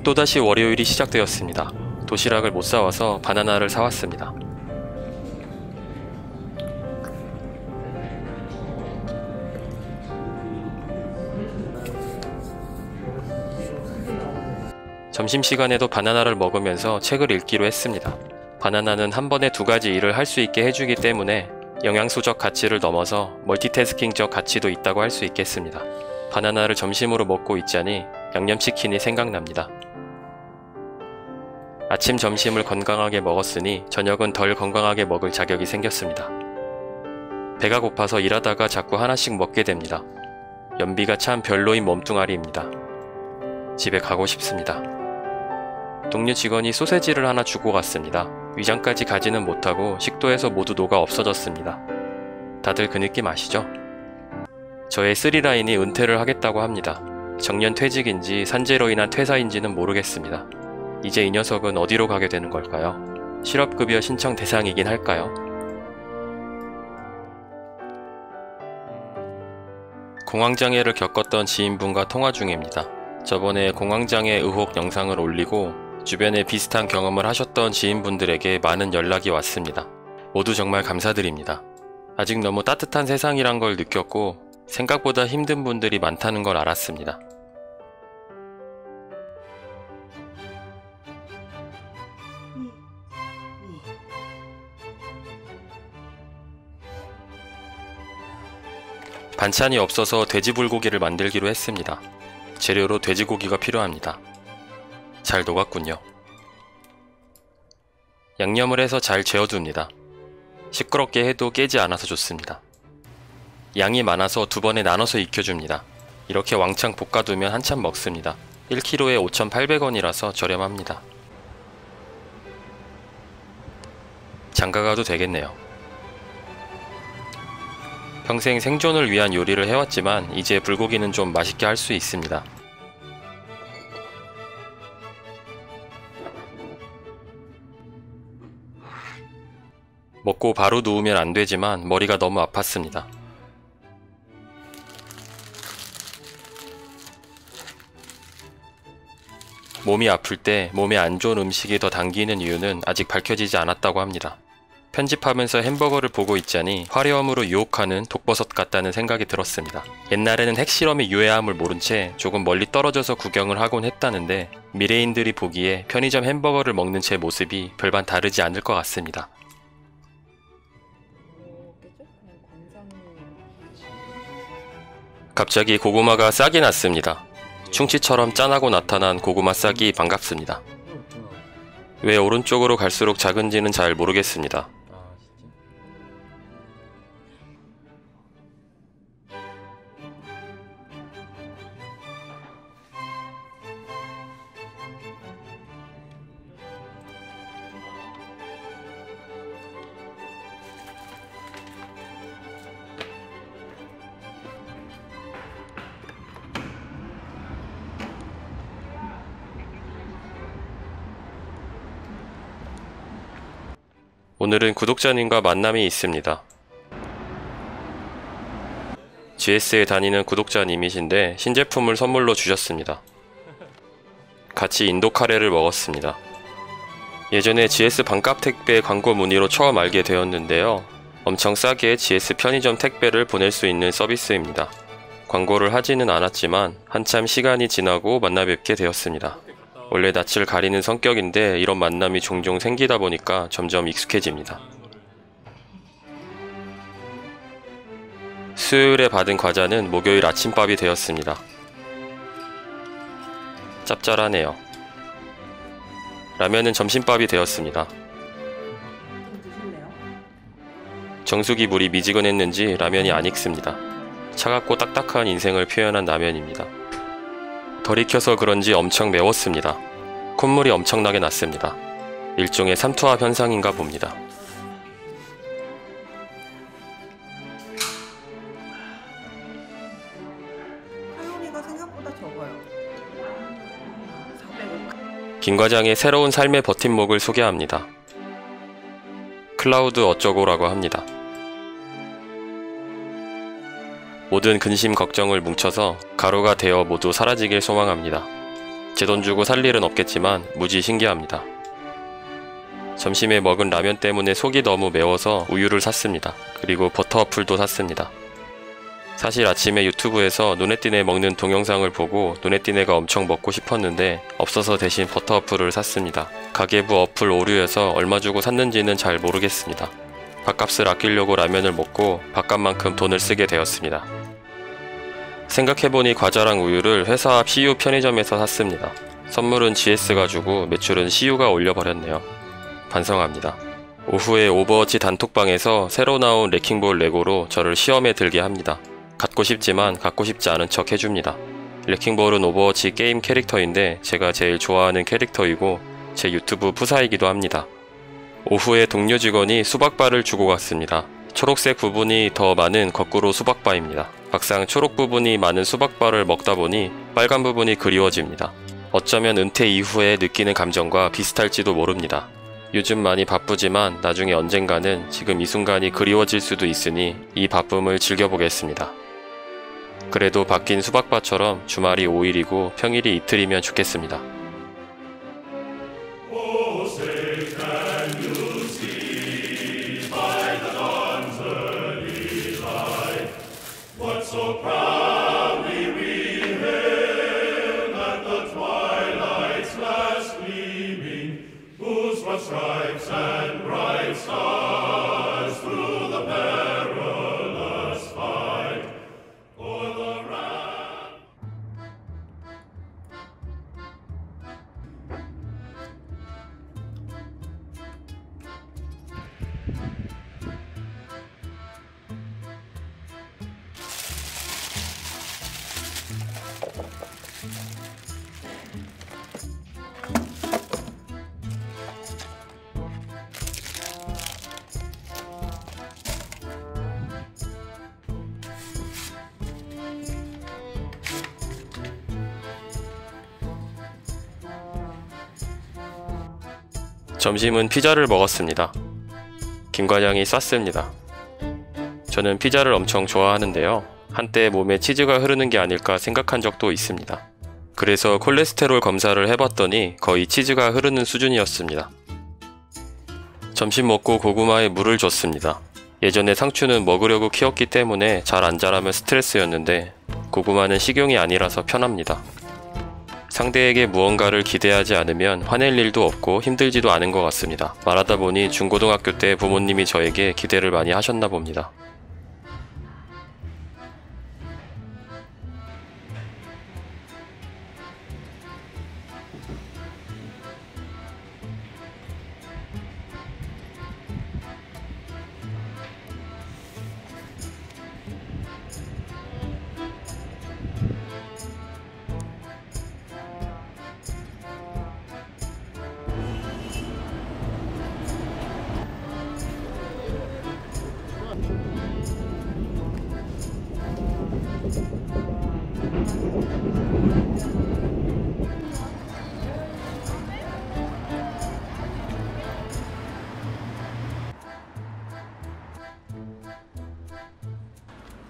또다시 월요일이 시작되었습니다. 도시락을 못 사와서 바나나를 사왔습니다. 점심시간에도 바나나를 먹으면서 책을 읽기로 했습니다. 바나나는 한 번에 두 가지 일을 할 수 있게 해주기 때문에 영양소적 가치를 넘어서 멀티태스킹적 가치도 있다고 할 수 있겠습니다. 바나나를 점심으로 먹고 있자니 양념치킨이 생각납니다. 아침 점심을 건강하게 먹었으니 저녁은 덜 건강하게 먹을 자격이 생겼습니다. 배가 고파서 일하다가 자꾸 하나씩 먹게 됩니다. 연비가 참 별로인 몸뚱아리입니다. 집에 가고 싶습니다. 동료 직원이 소세지를 하나 주고 갔습니다. 위장까지 가지는 못하고 식도에서 모두 녹아 없어졌습니다. 다들 그 느낌 아시죠? 저의 3라인이 은퇴를 하겠다고 합니다. 정년 퇴직인지 산재로 인한 퇴사인지는 모르겠습니다. 이제 이 녀석은 어디로 가게 되는 걸까요? 실업급여 신청 대상이긴 할까요? 공황장애를 겪었던 지인분과 통화 중입니다. 저번에 공황장애 의혹 영상을 올리고 주변에 비슷한 경험을 하셨던 지인분들에게 많은 연락이 왔습니다. 모두 정말 감사드립니다. 아직 너무 따뜻한 세상이란 걸 느꼈고 생각보다 힘든 분들이 많다는 걸 알았습니다. 반찬이 없어서 돼지불고기를 만들기로 했습니다. 재료로 돼지고기가 필요합니다. 잘 녹았군요. 양념을 해서 잘 재워둡니다. 시끄럽게 해도 깨지 않아서 좋습니다. 양이 많아서 두 번에 나눠서 익혀줍니다. 이렇게 왕창 볶아두면 한참 먹습니다. 1kg에 5,800원이라서 저렴합니다. 장가가도 되겠네요. 평생 생존을 위한 요리를 해왔지만 이제 불고기는 좀 맛있게 할 수 있습니다. 먹고 바로 누우면 안 되지만 머리가 너무 아팠습니다. 몸이 아플 때 몸에 안 좋은 음식이 더 당기는 이유는 아직 밝혀지지 않았다고 합니다. 편집하면서 햄버거를 보고 있자니 화려함으로 유혹하는 독버섯 같다는 생각이 들었습니다. 옛날에는 핵실험의 유해함을 모른 채 조금 멀리 떨어져서 구경을 하곤 했다는데 미래인들이 보기에 편의점 햄버거를 먹는 제 모습이 별반 다르지 않을 것 같습니다. 갑자기 고구마가 싹이 났습니다. 충치처럼 짠하고 나타난 고구마 싹이 반갑습니다. 왜 오른쪽으로 갈수록 작은지는 잘 모르겠습니다. 오늘은 구독자님과 만남이 있습니다. GS에 다니는 구독자님이신데 신제품을 선물로 주셨습니다. 같이 인도 카레를 먹었습니다. 예전에 GS 반값 택배 광고 문의로 처음 알게 되었는데요. 엄청 싸게 GS 편의점 택배를 보낼 수 있는 서비스입니다. 광고를 하지는 않았지만 한참 시간이 지나고 만나 뵙게 되었습니다. 원래 낯을 가리는 성격인데 이런 만남이 종종 생기다 보니까 점점 익숙해집니다. 수요일에 받은 과자는 목요일 아침밥이 되었습니다. 짭짤하네요. 라면은 점심밥이 되었습니다. 정수기 물이 미지근했는지 라면이 안 익습니다. 차갑고 딱딱한 인생을 표현한 라면입니다. 덜 익혀서 그런지 엄청 매웠습니다. 콧물이 엄청나게 났습니다. 일종의 삼투압 현상인가 봅니다. 칼로리가 생각보다 적어요. 400. 김 과장의 새로운 삶의 버팀목을 소개합니다. 클라우드 어쩌고라고 합니다. 모든 근심 걱정을 뭉쳐서 가루가 되어 모두 사라지길 소망합니다. 제 돈 주고 살 일은 없겠지만 무지 신기합니다. 점심에 먹은 라면 때문에 속이 너무 매워서 우유를 샀습니다. 그리고 버터 와플도 샀습니다. 사실 아침에 유튜브에서 눈에 띄네 먹는 동영상을 보고 눈에 띄네가 엄청 먹고 싶었는데 없어서 대신 버터 와플을 샀습니다. 가계부 어플 오류여서 얼마 주고 샀는지는 잘 모르겠습니다. 밥값을 아끼려고 라면을 먹고 밥값만큼 돈을 쓰게 되었습니다. 생각해보니 과자랑 우유를 회사 앞 CU 편의점에서 샀습니다. 선물은 GS가 주고 매출은 CU가 올려버렸네요. 반성합니다. 오후에 오버워치 단톡방에서 새로 나온 레킹볼 레고로 저를 시험에 들게 합니다. 갖고 싶지만 갖고 싶지 않은 척 해줍니다. 레킹볼은 오버워치 게임 캐릭터인데 제가 제일 좋아하는 캐릭터이고 제 유튜브 프사이기도 합니다. 오후에 동료 직원이 수박바를 주고 갔습니다. 초록색 부분이 더 많은 거꾸로 수박바입니다. 막상 초록 부분이 많은 수박바를 먹다 보니 빨간 부분이 그리워집니다. 어쩌면 은퇴 이후에 느끼는 감정과 비슷할지도 모릅니다. 요즘 많이 바쁘지만 나중에 언젠가는 지금 이 순간이 그리워질 수도 있으니 이 바쁨을 즐겨보겠습니다. 그래도 바뀐 수박바처럼 주말이 5일이고 평일이 이틀이면 좋겠습니다. Stripes and bright stars through the perilous fight for the round. 점심은 피자를 먹었습니다. 김 과장이 쐈습니다. 저는 피자를 엄청 좋아하는데요. 한때 몸에 치즈가 흐르는 게 아닐까 생각한 적도 있습니다. 그래서 콜레스테롤 검사를 해봤더니 거의 치즈가 흐르는 수준이었습니다. 점심 먹고 고구마에 물을 줬습니다. 예전에 상추는 먹으려고 키웠기 때문에 잘 안 자라면 스트레스였는데 고구마는 식용이 아니라서 편합니다. 상대에게 무언가를 기대하지 않으면 화낼 일도 없고 힘들지도 않은 것 같습니다. 말하다 보니 중고등학교 때 부모님이 저에게 기대를 많이 하셨나 봅니다.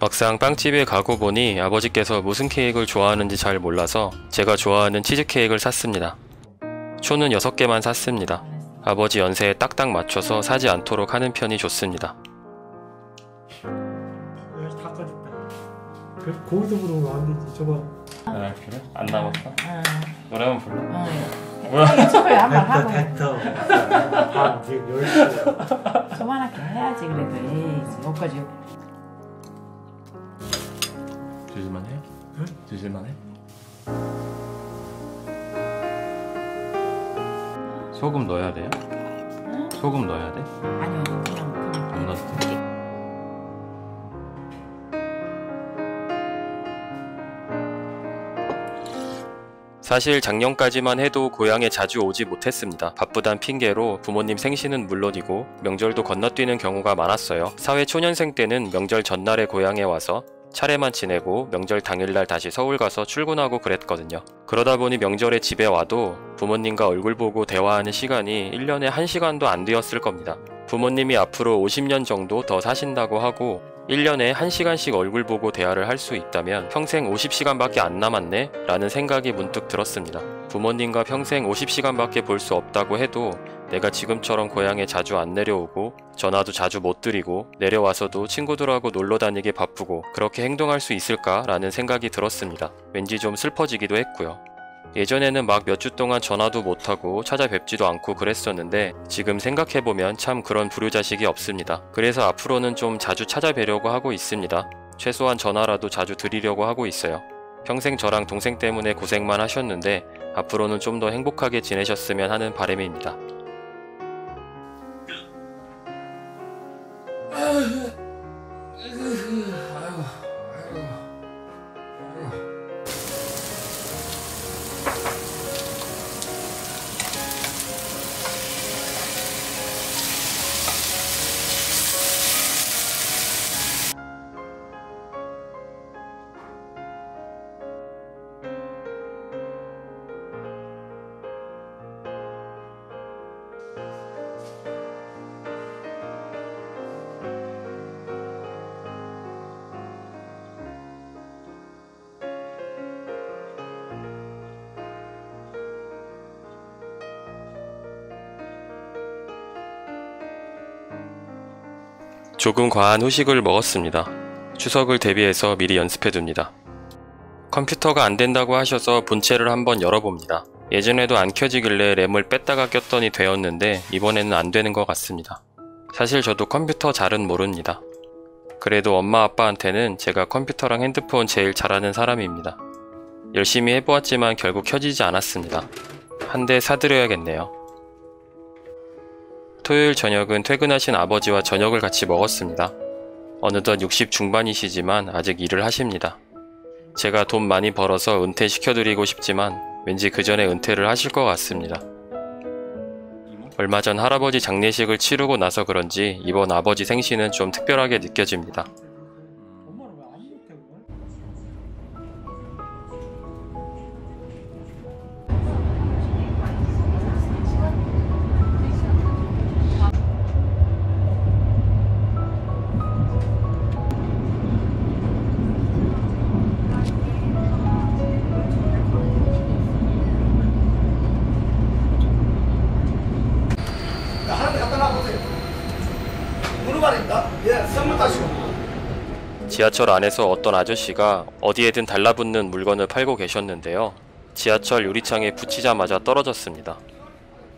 막상 빵집에 가고 보니 아버지께서 무슨 케이크를 좋아하는지 잘 몰라서 제가 좋아하는 치즈케이크를 샀습니다. 초는 6개만 샀습니다. 아버지 연세에 딱딱 맞춰서 사지 않도록 하는 편이 좋습니다. 다 꺼졌다. 거기서 부르면 안 되지. 저거. 아 그래? 안 남았어? 노래만 불러? 유튜브에 한번 하고 됐어. 한 지금 10시. 조만하게 해야지. 그래도 에이 여기까지 드실만해? 응? 드실만해? 소금 넣어야 돼요? 응? 소금 넣어야 돼? 아니요 그냥 안 넣어도 돼? 사실 작년까지만 해도 고향에 자주 오지 못했습니다. 바쁘단 핑계로 부모님 생신은 물론이고 명절도 건너뛰는 경우가 많았어요. 사회 초년생 때는 명절 전날에 고향에 와서 차례만 지내고 명절 당일날 다시 서울 가서 출근하고 그랬거든요. 그러다 보니 명절에 집에 와도 부모님과 얼굴 보고 대화하는 시간이 1년에 1시간도 안 되었을 겁니다. 부모님이 앞으로 50년 정도 더 사신다고 하고 1년에 1시간씩 얼굴 보고 대화를 할 수 있다면 평생 50시간밖에 안 남았네? 라는 생각이 문득 들었습니다. 부모님과 평생 50시간밖에 볼 수 없다고 해도 내가 지금처럼 고향에 자주 안 내려오고 전화도 자주 못 드리고 내려와서도 친구들하고 놀러 다니기 바쁘고 그렇게 행동할 수 있을까? 라는 생각이 들었습니다. 왠지 좀 슬퍼지기도 했고요. 예전에는 막 몇 주 동안 전화도 못하고 찾아뵙지도 않고 그랬었는데 지금 생각해보면 참 그런 불효자식이 없습니다. 그래서 앞으로는 좀 자주 찾아뵈려고 하고 있습니다. 최소한 전화라도 자주 드리려고 하고 있어요. 평생 저랑 동생 때문에 고생만 하셨는데 앞으로는 좀 더 행복하게 지내셨으면 하는 바람입니다. 조금 과한 후식을 먹었습니다. 추석을 대비해서 미리 연습해둡니다. 컴퓨터가 안 된다고 하셔서 본체를 한번 열어봅니다. 예전에도 안 켜지길래 램을 뺐다가 꼈더니 되었는데 이번에는 안 되는 것 같습니다. 사실 저도 컴퓨터 잘은 모릅니다. 그래도 엄마 아빠한테는 제가 컴퓨터랑 핸드폰 제일 잘하는 사람입니다. 열심히 해보았지만 결국 켜지지 않았습니다. 한 대 사드려야겠네요. 토요일 저녁은 퇴근하신 아버지와 저녁을 같이 먹었습니다. 어느덧 60 중반이시지만 아직 일을 하십니다. 제가 돈 많이 벌어서 은퇴시켜드리고 싶지만 왠지 그 전에 은퇴를 하실 것 같습니다. 얼마 전 할아버지 장례식을 치르고 나서 그런지 이번 아버지 생신은 좀 특별하게 느껴집니다. 엄마는 왜 안 못해 그걸? 하나님 갖다 놔보세요. 무릎알입니다. 예, 선물 따시고. 지하철 안에서 어떤 아저씨가 어디에든 달라붙는 물건을 팔고 계셨는데요. 지하철 유리창에 붙이자마자 떨어졌습니다.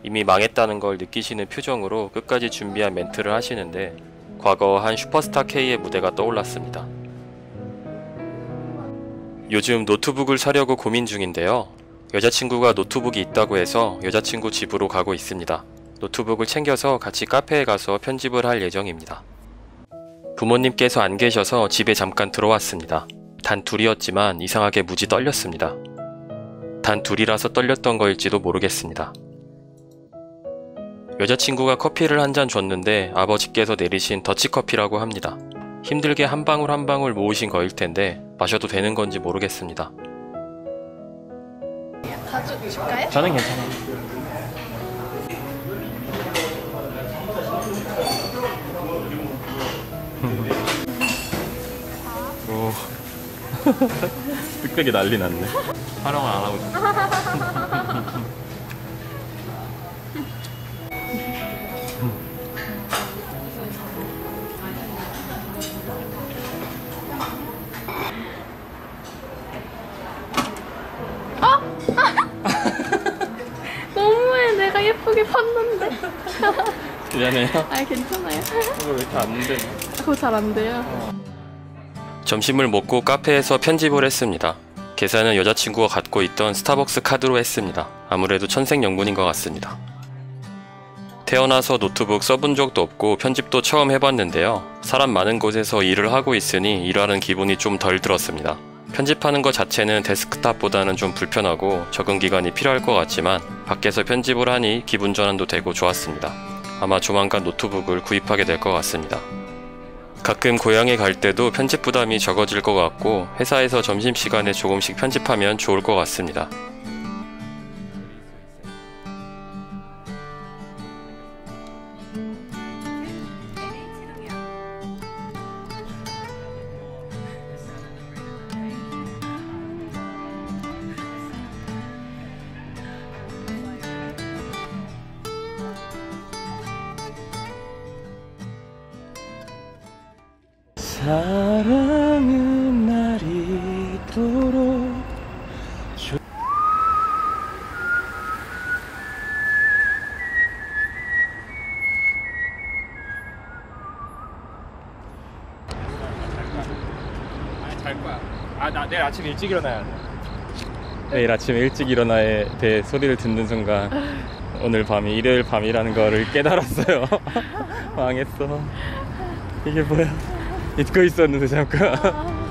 이미 망했다는 걸 느끼시는 표정으로 끝까지 준비한 멘트를 하시는데 과거 한 슈퍼스타 K의 무대가 떠올랐습니다. 요즘 노트북을 사려고 고민 중인데요. 여자친구가 노트북이 있다고 해서 여자친구 집으로 가고 있습니다. 노트북을 챙겨서 같이 카페에 가서 편집을 할 예정입니다. 부모님께서 안 계셔서 집에 잠깐 들어왔습니다. 단 둘이었지만 이상하게 무지 떨렸습니다. 단 둘이라서 떨렸던 거일지도 모르겠습니다. 여자친구가 커피를 한 잔 줬는데 아버지께서 내리신 더치커피라고 합니다. 힘들게 한 방울 한 방울 모으신 거일 텐데 마셔도 되는 건지 모르겠습니다. 가져줄까요? 저는 괜찮아요. 오, 뚝배기 난리 났네. 촬영을 안 하고 있어. 너무해. 내가 예쁘게 팠는데. 미안해요. 아, 괜찮아요. 이거 왜 이렇게 안 되나? 그거 잘 안 돼요. 점심을 먹고 카페에서 편집을 했습니다. 계산은 여자친구가 갖고 있던 스타벅스 카드로 했습니다. 아무래도 천생연분인 것 같습니다. 태어나서 노트북 써본 적도 없고 편집도 처음 해봤는데요. 사람 많은 곳에서 일을 하고 있으니 일하는 기분이 좀 덜 들었습니다. 편집하는 것 자체는 데스크탑보다는 좀 불편하고 적응 기간이 필요할 것 같지만 밖에서 편집을 하니 기분 전환도 되고 좋았습니다. 아마 조만간 노트북을 구입하게 될 것 같습니다. 가끔 고향에 갈 때도 편집 부담이 적어질 것 같고 회사에서 점심시간에 조금씩 편집하면 좋을 것 같습니다. 사랑은 날 이토록 잘 거야. 나 내일 아침 일찍 일어나야 돼. 내일 아침 일찍 일어나에 대해 소리를 듣는 순간 오늘 밤이 일요일 밤이라는 거를 깨달았어요. 망했어. 이게 뭐야? 잊고 있었는데 잠깐.